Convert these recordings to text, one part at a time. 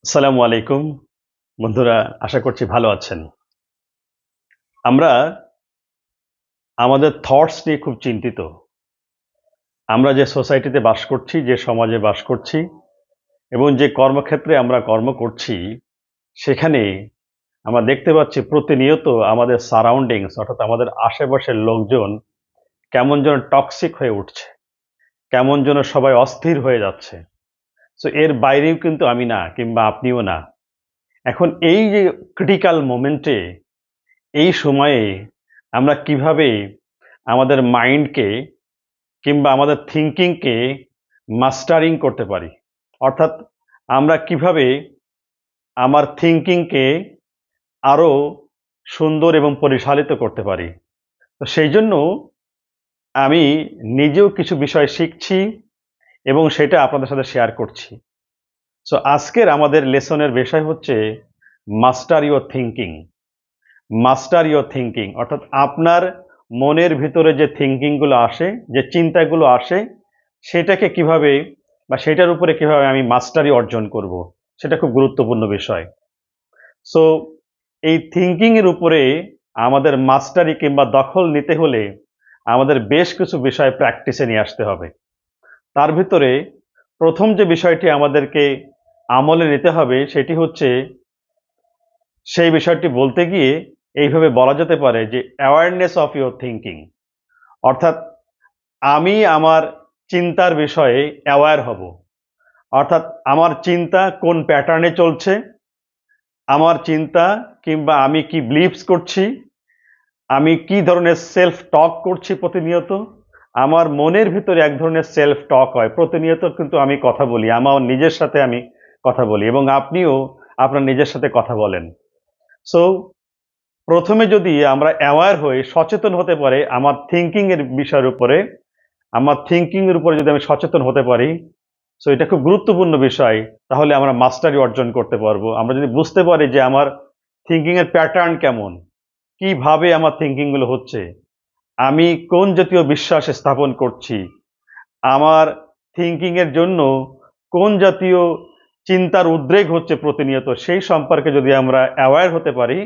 আসসালামু আলাইকুম বন্ধুরা, আশা করছি ভালো আছেন। আমরা আমাদের থটস নিয়ে খুব চিন্তিত। আমরা যে সোসাইটিতে বাস করছি, যে সমাজে বাস করছি এবং যে কর্মক্ষেত্রে আমরা কর্ম করছি, সেখানে আমরা দেখতে পাচ্ছি প্রতিনিয়ত আমাদের সারাউন্ডিংস অর্থাৎ আমাদের আশেপাশের লোকজন কেমন যেন টক্সিক হয়ে উঠছে, কেমন যেন সবাই অস্থির হয়ে যাচ্ছে। সো এর বাইরেও কিন্তু আমি না কিংবা আপনিও না। এখন এই যে ক্রিটিক্যাল মোমেন্টে, এই সময়ে আমরা কিভাবে আমাদের মাইন্ডকে কিংবা আমাদের থিংকিংকে মাস্টারিং করতে পারি, অর্থাৎ আমরা কিভাবে আমার থিংকিংকে আরো সুন্দর এবং পরিচালিত করতে পারি। তো সেই জন্য আমি নিজেও কিছু বিষয় শিখছি এবং সেটা আপনাদের সাথে শেয়ার করছি। সো আজকের আমাদের লেসনের বিষয় হচ্ছে master your thinking. Master your thinking অর্থাৎ আপনার মনের ভিতরে যে থিংকিংগুলো আসে, যে চিন্তাগুলো আসে, সেটাকে কিভাবে বা সেটার উপরে কিভাবে আমি মাস্টারি অর্জন করব, সেটা খুব গুরুত্বপূর্ণ বিষয়। সো এই থিংকিং এর উপরে আমাদের মাস্টারি কিংবা দখল নিতে হলে আমাদের বেশ কিছু বিষয় প্র্যাকটিসে নিয়ে আসতে হবে। তার ভিতরে প্রথম যে বিষয়টি আমাদেরকে আমলে নিতে হবে সেটি হচ্ছে, সেই বিষয়টি বলতে গিয়ে এইভাবে বলা যেতে পারে যে অ্যাওয়ারনেস অফ ইওর থিংকিং, অর্থাৎ আমি আমার চিন্তার বিষয়ে অ্যাওয়্যার হব। অর্থাৎ আমার চিন্তা কোন প্যাটার্নে চলছে, আমার চিন্তা কিংবা আমি কি বিলিভস করছি, আমি কি ধরনের সেলফ টক করছি প্রতিনিয়ত। আমার মনের ভিতরে এক ধরনের সেলফ টক হয় প্রতিনিয়ত, কিন্তু আমি কথা বলি, আমার নিজের সাথে আমি কথা বলি এবং আপনিও আপনার নিজের সাথে কথা বলেন। সো প্রথমে যদি আমরা অ্যাওয়্যার হই, সচেতন হতে পারে আমার থিংকিং এর বিষয়ের উপরে, আমার থিংকিং এর উপরে যদি আমি সচেতন হতে পারি, সো এটা খুব গুরুত্বপূর্ণ বিষয়। তাহলে আমরা মাস্টারি অর্জন করতে পারবো। আমরা যদি বুঝতে পারি যে আমার থিংকিং এর প্যাটার্ন কেমন, কিভাবে আমার থিংকিং গুলো হচ্ছে, আমি কোন জাতীয় বিশ্বাস স্থাপন করছি, আমার থিংকিং এর জন্য কোন জাতীয় চিন্তার উদ্রেক হচ্ছে প্রতিনিয়ত, সেই সম্পর্কে যদি আমরা অ্যাওয়্যার হতে পারি,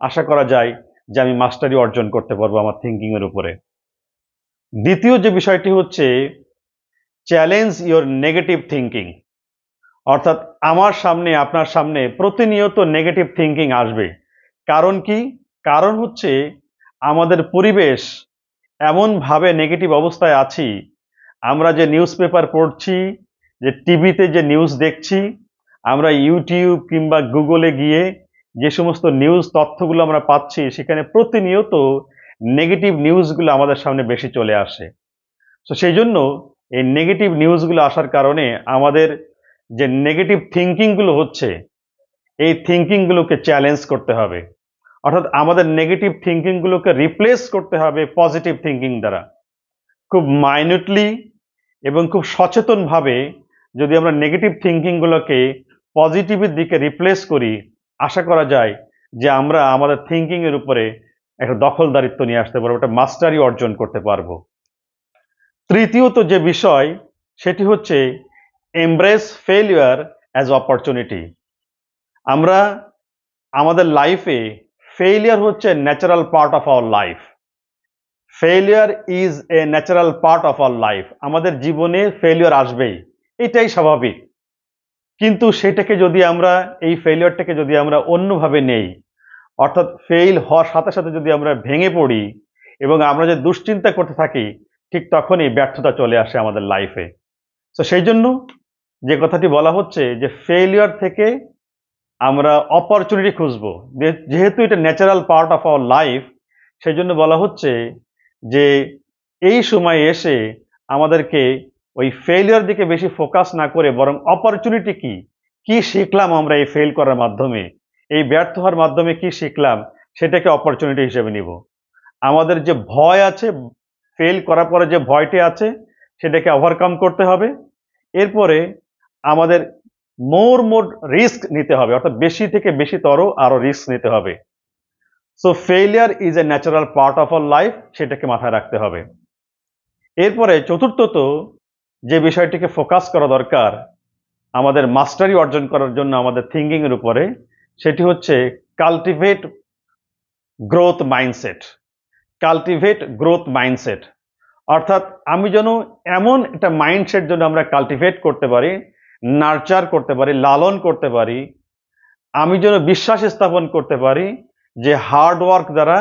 আশা করা যায় যে আমি মাস্টারি অর্জন করতে পারবো আমার থিংকিং এর উপরে। দ্বিতীয় যে বিষয়টি হচ্ছে চ্যালেঞ্জ ইওর নেগেটিভ থিংকিং, অর্থাৎ আমার সামনে আপনার সামনে প্রতিনিয়ত নেগেটিভ থিংকিং আসবে। কারণ কি? কারণ হচ্ছে আমাদের পরিবেশ এমনভাবে নেগেটিভ অবস্থায় আছি, আমরা যে নিউজ পেপার পড়ছি, যে টিভিতে যে নিউজ দেখছি, আমরা ইউটিউব কিংবা গুগলে গিয়ে যে সমস্ত নিউজ তথ্যগুলো আমরা পাচ্ছি, সেখানে প্রতিনিয়ত নেগেটিভ নিউজগুলো আমাদের সামনে বেশি চলে আসে। তো সেই জন্য এই নেগেটিভ নিউজগুলো আসার কারণে আমাদের যে নেগেটিভ থিংকিং গুলো হচ্ছে, এই থিংকিং গুলোকে চ্যালেঞ্জ করতে হবে। অর্থাৎ আমাদের নেগেটিভ থিংকিং গুলোকে রিপ্লেস করতে হবে পজিটিভ থিংকিং দ্বারা। খুব মাইনিউটলি এবং খুব সচেতনভাবে যদি আমরা নেগেটিভ থিংকিং গুলোকে পজিটিভের দিকে রিপ্লেস করি, আশা করা যায় যে আমরা আমাদের থিংকিং এর উপরে একটা দখলদারিত্ব নিয়ে আসতে পারবো, একটা মাস্টারি অর্জন করতে পারবো। তৃতীয়ত যে বিষয় সেটি হচ্ছে এমব্রেস ফেলিওর অ্যাজ অপরচুনিটি। আমরা আমাদের লাইফে ফেলিয়ার হচ্ছে natural part of our life. Failure is a natural part of our life. আমাদের জীবনে ফেলিয়ার আসবেই, এটাই স্বাভাবিক। কিন্তু সেটাকে যদি আমরা, এই ফেলিয়ারটাকে যদি আমরা অন্যভাবে নেই, অর্থাৎ ফেইল হওয়ার সাথে সাথে যদি আমরা ভেঙে পড়ি এবং আমরা যে দুশ্চিন্তা করতে থাকি, ঠিক তখনই ব্যর্থতা চলে আসে আমাদের লাইফে। তো সেই জন্য যে কথাটি বলা হচ্ছে যে ফেলিওর থেকে আমরা অপরচুনিটি খুঁজবো, যেহেতু এটা natural part of our life, সেই জন্য বলা হচ্ছে যে এই সময় এসে আমাদেরকে ওই ফেলিওর দিকে বেশি ফোকাস না করে বরং অপরচুনিটি কি, কি শিখলাম আমরা এই ফেল করার মাধ্যমে, এই ব্যর্থ হওয়ার মাধ্যমে কি শিখলাম, সেটাকে অপরচুনিটি হিসেবে নিব। আমাদের যে ভয় আছে, ফেল করার পরে যে ভয়টি আছে, সেটাকে ওভারকাম করতে হবে। এরপরে আমাদের মোর রিস্ক নিতে হবে, অর্থাৎ বেশি থেকে বেশিতর আরো রিস্ক নিতে হবে। So failure is a natural part of our life, সেটাকে মাথায় রাখতে হবে। এরপরে চতুর্থত যে বিষয়টিকে ফোকাস করা দরকার, আমাদের মাস্টারি অর্জন করার জন্য আমাদের থিঙ্কিং এর উপরে, সেটি হচ্ছে cultivate growth mindset. Cultivate growth mindset অর্থাৎ আমি যেন এমন একটা মাইন্ডসেট যেন আমরা কাল্টিভেট করতে পারি, নার্চার করতে পারি, লালন করতে পারি, আমি যেন বিশ্বাস স্থাপন করতে পারি যে হার্ড ওয়ার্ক দ্বারা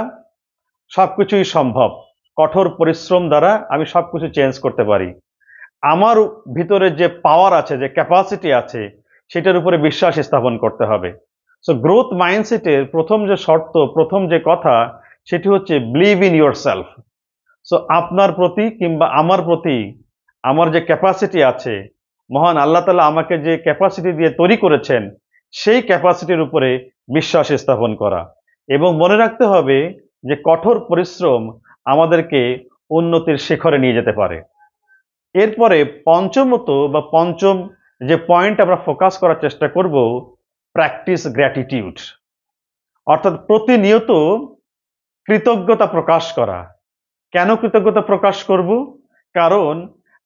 সবকিছুই সম্ভব, কঠোর পরিশ্রম দ্বারা আমি সবকিছু চেঞ্জ করতে পারি। আমার ভিতরে যে পাওয়ার আছে, যে ক্যাপাসিটি আছে, সেটার উপরে বিশ্বাস স্থাপন করতে হবে। সো গ্রোথ মাইন্ডসেটের প্রথম যে শর্ত, প্রথম যে কথা, সেটি হচ্ছে believe in your self. So আপনার প্রতি কিংবা আমার প্রতি আমার যে ক্যাপাসিটি আছে, মহান আল্লাহ তাআলা আমাকে যে ক্যাপাসিটি দিয়ে তৈরি করেছেন, সেই ক্যাপাসিটির উপরে বিশ্বাস স্থাপন করা। এবং মনে রাখতে হবে যে কঠোর পরিশ্রম আমাদেরকে উন্নতির শিখরে নিয়ে যেতে পারে। এরপরে পঞ্চমত বা পঞ্চম যে পয়েন্ট আমরা ফোকাস করার চেষ্টা করব, প্র্যাকটিস গ্র্যাটিটিউড। অর্থাৎ প্রতিনিয়ত কৃতজ্ঞতা প্রকাশ করা। কেন কৃতজ্ঞতা প্রকাশ করব? কারণ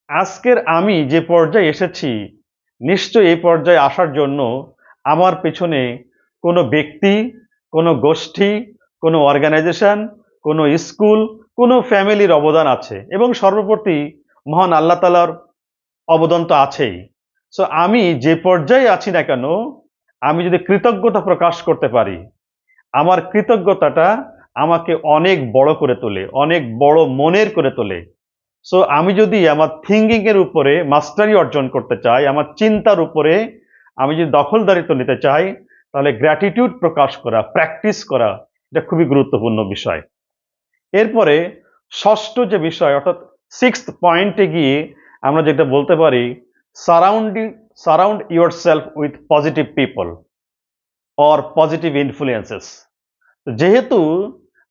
আজকের আমি যে পর্যায়ে এসেছি, নিশ্চয়ই এই পর্যায়ে আসার জন্য আমার পেছনে কোনো ব্যক্তি, কোনো গোষ্ঠী, কোনো অর্গানাইজেশন, কোনো স্কুল, কোনো ফ্যামিলির অবদান আছে, এবং সর্বোপরি মহান আল্লাহ তাআলার অবদান তো আছেই। সো আমি যে পর্যায়ে আছি না কেন, আমি যদি কৃতজ্ঞতা প্রকাশ করতে পারি, আমার কৃতজ্ঞতাটা আমাকে অনেক বড় করে তোলে, অনেক বড় মনের করে তোলে। সো আমি যদি আমার থিঙ্কিং এর উপরে মাস্টারি অর্জন করতে চাই, আমার চিন্তার উপরে আমি যদি দখলদারিত্ব নিতে চাই, তাহলে গ্র্যাটিটিউড প্রকাশ করা, প্র্যাকটিস করা, এটা খুবই গুরুত্বপূর্ণ বিষয়। এরপরে ষষ্ঠ যে বিষয়, অর্থাৎ সিক্সথ পয়েন্টে গিয়ে আমরা যেটা বলতে পারি, surround your self with positive people or positive influences. যেহেতু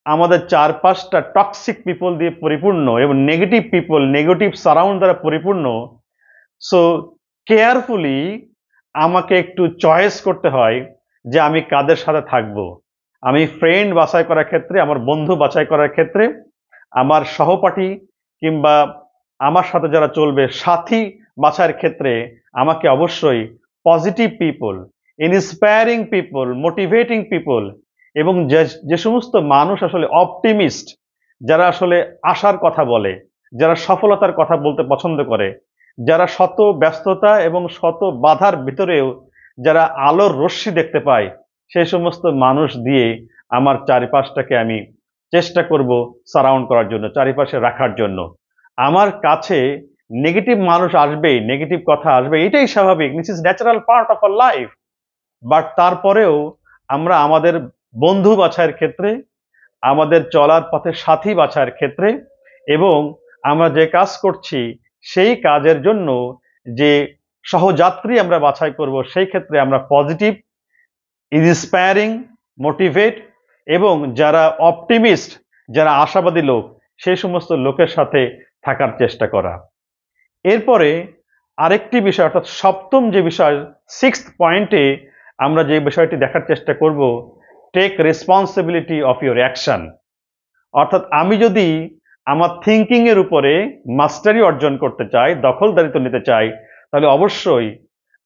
আমাদের চারপাশটা টক্সিক পিপল দিয়ে পরিপূর্ণ এবং নেগেটিভ পিপল, নেগেটিভ সারাউন্ড দ্বারা পরিপূর্ণ, সো কেয়ারফুলি আমাকে একটু চয়েস করতে হয় যে আমি কাদের সাথে থাকব। আমি ফ্রেন্ড বাছাই করার ক্ষেত্রে, আমার বন্ধু বাছাই করার ক্ষেত্রে, আমার সহপাঠী কিংবা আমার সাথে যারা চলবে সাথী বাছাইয়ের ক্ষেত্রে আমাকে অবশ্যই positive people, inspiring people, motivating people, এবং যে যে সমস্ত মানুষ আসলে অপটিমিস্ট, যারা আসলে আশার কথা বলে, যারা সফলতার কথা বলতে পছন্দ করে, যারা শত ব্যস্ততা এবং শত বাধার ভিতরেও যারা আলোর রশ্মি দেখতে পায়, সেই সমস্ত মানুষ দিয়ে আমার চারিপাশটাকে আমি চেষ্টা করব সারাউন্ড করার জন্য, চারিপাশে রাখার জন্য। আমার কাছে নেগেটিভ মানুষ আসবেই, নেগেটিভ কথা আসবে, এটাই স্বাভাবিক, this is natural part of our life. But তারপরেও আমরা আমাদের বন্ধু বাছাইয়ের ক্ষেত্রে, আমাদের চলার পথে সাথী বাছাইয়ের ক্ষেত্রে, এবং আমরা যে কাজ করছি সেই কাজের জন্য যে সহযাত্রী আমরা বাছাই করব, সেই ক্ষেত্রে আমরা পজিটিভ, ইন্সপায়ারিং, মোটিভেট এবং যারা অপটিমিস্ট, যারা আশাবাদী লোক, সেই সমস্ত লোকের সাথে থাকার চেষ্টা করা। এরপরে আরেকটি বিষয়, অর্থাৎ সপ্তম যে বিষয়, সিক্সথ পয়েন্টে আমরা যে বিষয়টি দেখার চেষ্টা করব, take responsibility of your action. অর্থাৎ আমি যদি আমার থিঙ্কিং এর উপরে মাস্টারি অর্জন করতে চাই, দখলদারিত্ব নিতে চাই, তাহলে অবশ্যই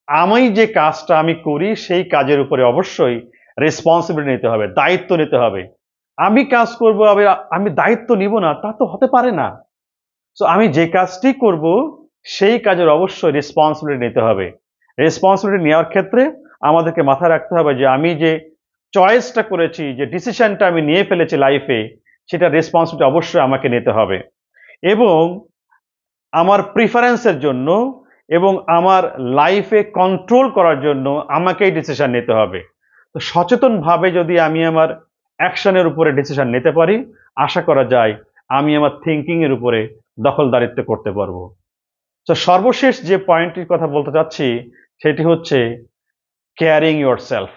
আমি যে কাজটা আমি করি সেই কাজের উপরে অবশ্যই রেসপন্সিবিলিটি নিতে হবে, দায়িত্ব নিতে হবে। আমি কাজ করব, আমি দায়িত্ব নিব না, তা তো হতে পারে না। সো আমি যে কাজটি করব সেই কাজের অবশ্যই রেসপন্সিবিলিটি নিতে হবে। রেসপন্সিবিলিটি নেওয়ার ক্ষেত্রে আমাদেরকে মাথায় রাখতে হবে যে আমি যে চয়েসটা করেছি, যে ডিসিশনটা আমি নিয়ে ফেলেছি লাইফে, সেটা রেসপন্সিবিলিটি অবশ্যই আমাকে নিতে হবে। এবং আমার প্রিফারেন্সের জন্য এবং আমার লাইফে কন্ট্রোল করার জন্য আমাকেই ডিসিশন নিতে হবে। তো সচেতনভাবে যদি আমি আমার অ্যাকশনের উপরে ডিসিশন নিতে পারি, আশা করা যায় আমি আমার থিঙ্কিং এর উপরে দখলদারিত্ব করতে পারবো। তো সর্বশেষ যে পয়েন্টটির কথা বলতে চাচ্ছি, সেটি হচ্ছে caring your self.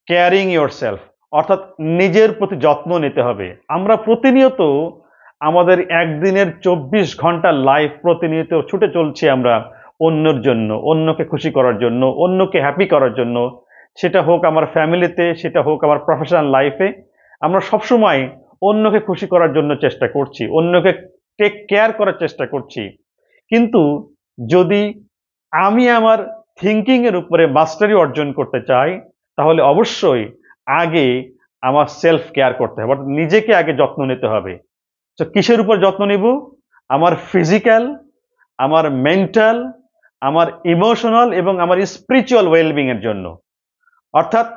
Caring your self অর্থাৎ নিজের প্রতি যত্ন নিতে হবে। আমরা প্রতিনিয়ত আমাদের একদিনের 24 ঘন্টার লাইফ প্রতিনিয়ত ছুটে চলছি আমরা অন্যের জন্য, অন্যকে খুশি করার জন্য, অন্যকে হ্যাপি করার জন্য। সেটা হোক আমার ফ্যামিলিতে, সেটা হোক আমার প্রফেশনাল লাইফে, আমরা সবসময় অন্যকে খুশি করার জন্য চেষ্টা করছি, অন্যকে টেক কেয়ার করার চেষ্টা করছি। কিন্তু যদি আমি আমার থিঙ্কিং এর উপরে মাস্টারি অর্জন করতে চাই, তাহলে অবশ্যই আগে আমার সেলফ কেয়ার করতে হবে, অর্থাৎ নিজেকে আগে যত্ন নিতে হবে। তো কিসের উপর যত্ন নিব? আমার ফিজিক্যাল, আমার মেন্টাল, আমার ইমোশনাল এবং আমার স্পিরিচুয়াল ওয়েলবিং এর জন্য। অর্থাৎ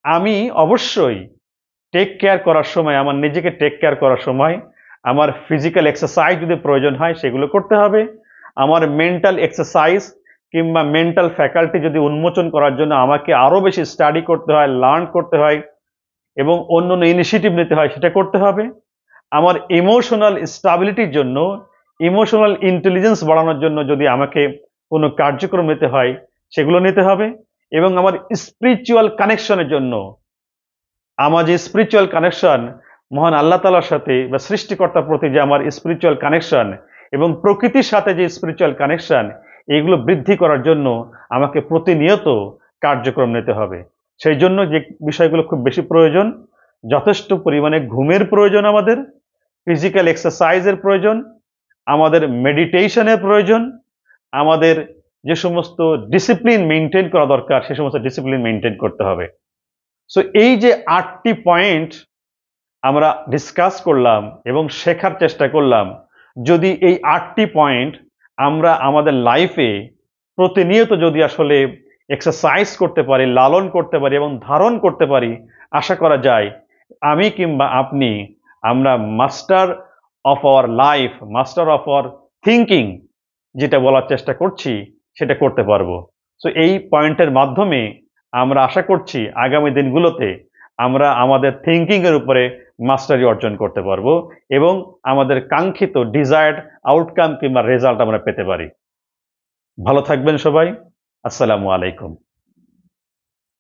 আমি অবশ্যই টেক কেয়ার করার সময়, আমার নিজেকে টেক কেয়ার করার সময় আমার ফিজিক্যাল এক্সারসাইজ যদি প্রয়োজন হয় সেগুলো করতে হবে। আমার মেন্টাল এক্সারসাইজ কিংবা মেন্টাল ফ্যাকাল্টি যদি উন্মোচন করার জন্য আমাকে আরো বেশি স্টাডি করতে হয়, লার্ন করতে হয় এবং অন্য ইনিশিয়েটিভ নিতে হয়, সেটা করতে হবে। আমার ইমোশনাল স্টাবিলিটির জন্য, ইমোশনাল ইন্টেলিজেন্স বাড়ানোর জন্য যদি আমাকে কোনো কার্যক্রম নিতে হয় সেগুলো নিতে হবে। এবং আমার স্পিরিচুয়াল কানেকশনের জন্য, আমার যে স্পিরিচুয়াল কানেকশন মহান আল্লাহ তাআলার সাথে বা সৃষ্টিকর্তার প্রতি যে আমার স্পিরিচুয়াল কানেকশন এবং প্রকৃতির সাথে যে স্পিরিচুয়াল কানেকশন, এগুলো বৃদ্ধি করার জন্য আমাকে প্রতিনিয়ত কার্যক্রম নিতে হবে। সেই জন্য যে বিষয়গুলো খুব বেশি প্রয়োজন, যথেষ্ট পরিমাণে ঘুমের প্রয়োজন, আমাদের ফিজিক্যাল এক্সারসাইজের প্রয়োজন, আমাদের মেডিটেশনের প্রয়োজন, আমাদের যে সমস্ত ডিসিপ্লিন মেনটেন করা দরকার সে সমস্ত ডিসিপ্লিন মেনটেন করতে হবে। সো এই যে ৮টি পয়েন্ট আমরা ডিসকাস করলাম এবং শেখার চেষ্টা করলাম, যদি এই ৮টি পয়েন্ট আমরা আমাদের লাইফে প্রতিনিয়ত যদি আসলে এক্সারসাইজ করতে পারি, লালন করতে পারি এবং ধারণ করতে পারি, আশা করা যায় আমি কিংবা আপনি, আমরা master of our life, master of our thinking যেটা বলার চেষ্টা করছি সেটা করতে পারবো। সো এই পয়েন্টের মাধ্যমে আমরা আশা করছি আগামী দিনগুলোতে আমরা আমাদের থিঙ্কিং এর উপরে মাস্টারি অর্জন করতে পারবো এবং আমাদের কাঙ্ক্ষিত ডিজায়ার্ড আউটকাম কিংবা রেজাল্ট আমরা পেতে পারি। ভালো থাকবেন সবাই। আসসালামু আলাইকুম।